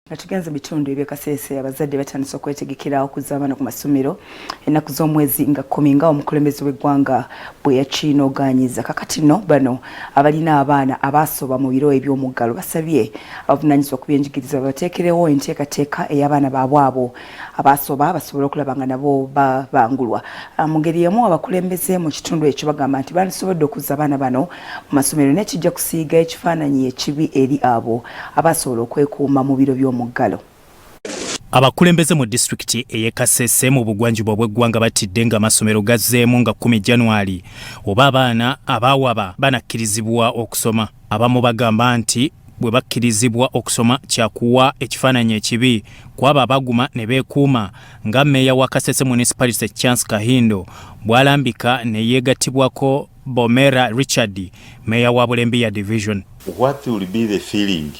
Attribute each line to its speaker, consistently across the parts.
Speaker 1: Natugenza bitundu eby'Akasese abazadde batandise okwetegekera okuzza abaana ku masomero ennaku z'omwezi nga 10 nga omukulembeze w'eggwanga bwe yakiinoganyiza. Kakati nno bano abalina abaana abaasoba mu biro eby'omuggalo basabye abavunaanyizibwa ku byenjigiriza bateekerewo enteekateeka ey'abaana baabwe abo abaasoba basobole okulaba nga nabo babangulwa. Mu ngeri emu abakulembeze mu kitundu ekyo bagamba nti bandisobodde okuzza abaana bano mu masomero n'ekijja kusiiga ekifaananyi ekibi eri abo abasobola okwekuuma mu biro by'omuggalo.
Speaker 2: Abakulembeze mu distrikiti ey'e Kasese mu bugwanjuba bw'eggwanga batidde nga amasomero gazzeemu nga 10 January oba abaana abaawaba banakkirizibwa okusoma. Abamu bagamba nti bwe bakkirizibwa okusoma kyakuwa ekifaananyi ekibi kwaba abaguma ne beekuuma nga mmeeya wa Kasese Municipality Chance Kahindo bw'alambika ne yeegattibwako Bomera Richard mmeeya wa Bulembeya Division.
Speaker 3: What will be the feeling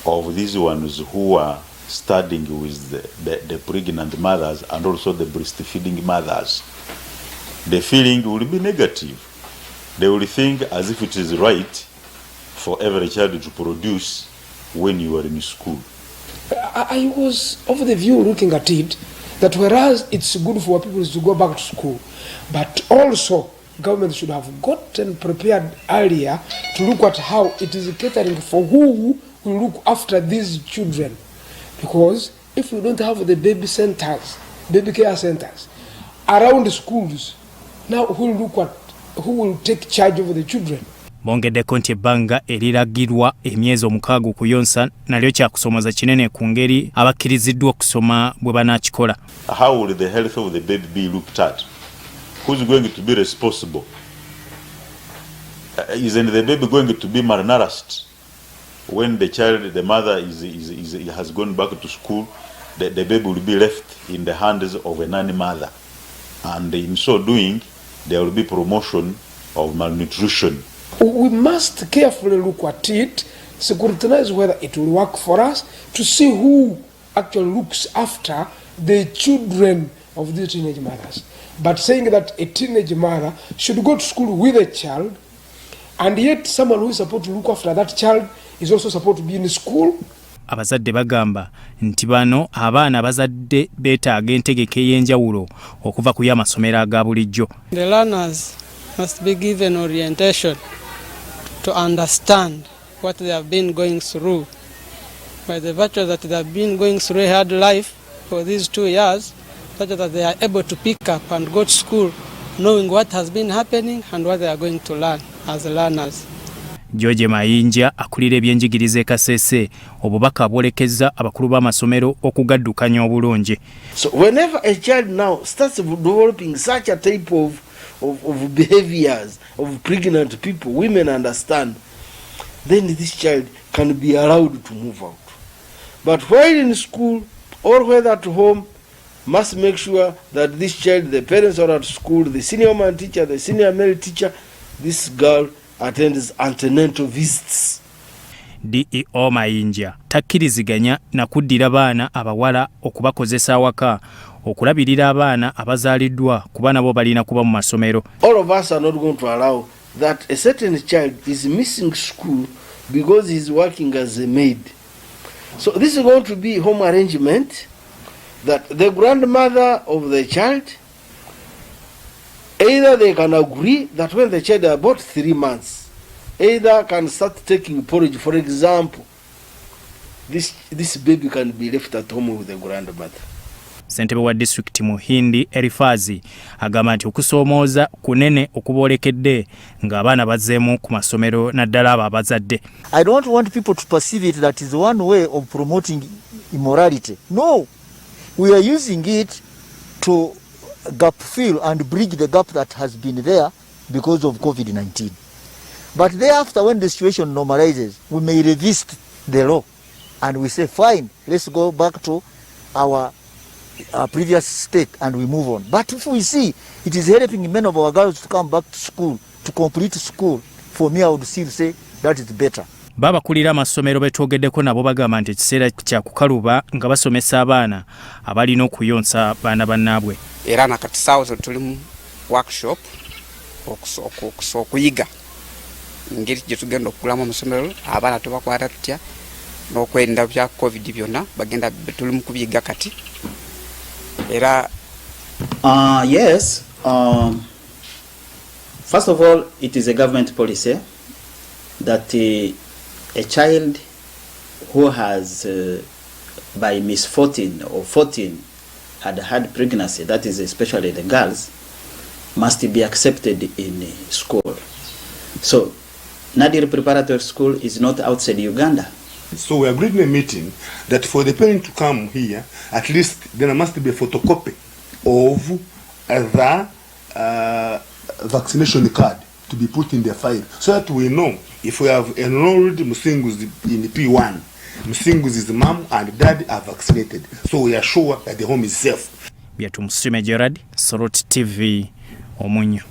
Speaker 3: of these ones who are studying with the pregnant mothers and also the breastfeeding mothers? The feeling will be negative. They will think as if it is right for every child to produce when you are in school.
Speaker 4: I was of the view, looking at it, that whereas it's good for people to go back to school, but also government should have gotten prepared earlier to look at how it is catering for who will look after these children. Because if we don't have the baby centers, baby care centers around the schools, now who will take charge of the children?
Speaker 2: Bongeddeko nti ebbanga eriragirwa emyezi 6 okuyonsa nalyo kyakusomoza kinene ku ngeri abakkiriziddwa okusoma bwe banaakikola.
Speaker 3: How will the health of the baby be looked at? Who's going to be responsible? Isn't the baby going to be malnourished? When the mother has gone back to school, the baby will be left in the hands of a nanny mother. And in so doing, there will be promotion of malnutrition.
Speaker 4: We must carefully look at it, scrutinize whether it will work for us, to see who actually looks after the children of the teenage mothers. But saying that a teenage mother should go to school with a child, and yet someone who is supposed to look after that child is also supposed to be in school.
Speaker 2: Abazadde bagamba nti bano abaana bazadde beetaaga entegeka ey'enjawulo okuva ku y'amasomero aga bulijjo.
Speaker 5: The learners must be given orientation to understand what they have been going through. By the virtue that they have been going through a hard life for these 2 years, such that they are able to pick up and go to school knowing what has been happening and what they are going to learn as learners.
Speaker 2: George Mayinja akulira ebyenjigiriza e Kasese obubaka bwolekeza abakulu b'amasomero okugaddukanya obulungi.
Speaker 6: So whenever a child now starts developing such a type of behaviors of pregnant people, women understand, then this child can be allowed to move out. But while in school or whether at home, must make sure that this child, the parents are at school, the senior man teacher, the senior male teacher, this girl attends antenatal visits.
Speaker 2: DEO Mayinja takkiriziganya na kuddira baana abawala okubakozesa awaka okulabirira abaana abazaaliddwa kuba nabo balina kuba mu masomero.
Speaker 6: All of us are not going to allow that a certain child is missing school because he's working as a maid. So this is going to be home arrangement that the grandmother of the child, either they can agree that when the child is about 3 months, either can start taking porridge. For example, this baby can be left at home with the grandmother.
Speaker 2: Ssentebe wa district Muhindi Erifazi agamba nti okusoomooza kunene okuboolekedde ng'abaana bazzeemu ku masomero naddala abo abazadde.
Speaker 7: I don't want people to perceive it that is one way of promoting immorality. No, we are using it to gap fill and bridge the gap that has been there because of COVID-19. But thereafter, when the situation normalizes, we may revisit the law and we say, fine, let's go back to our previous state and we move on. But if we see it is helping many of our girls to come back to school, to complete school, for me I would still say that is better.
Speaker 2: Babakulira amasomero betwogeddeko nabo bagamba nti ekiseera kya kukaluba nga basomesa abaana abalina okuyonsa baana bannaabwe.
Speaker 8: Era nakati saawa tuli mu workshop okuyiga ngeri gye tugenda okulamu amasomero abaana tubakwata tutya n'okwerinda bya covid byonna bagenda tuli mu kubiyiga kati era
Speaker 9: yes, first of all, it is a government policy that a child who has by misfortune or 14 had pregnancy, that is especially the girls, must be accepted in school. So Nadiri Preparatory School is not outside Uganda.
Speaker 10: So we agreed in a meeting that for the parent to come here, at least there must be a photocopy of the vaccination card to be put in the file, so that we know if we have enrolled Musinguzi in the P1, Musinguzi's mom and dad are vaccinated, so we are sure that the home is safe.
Speaker 2: Byatumusime Gerard, Soroti TV, Omunyo.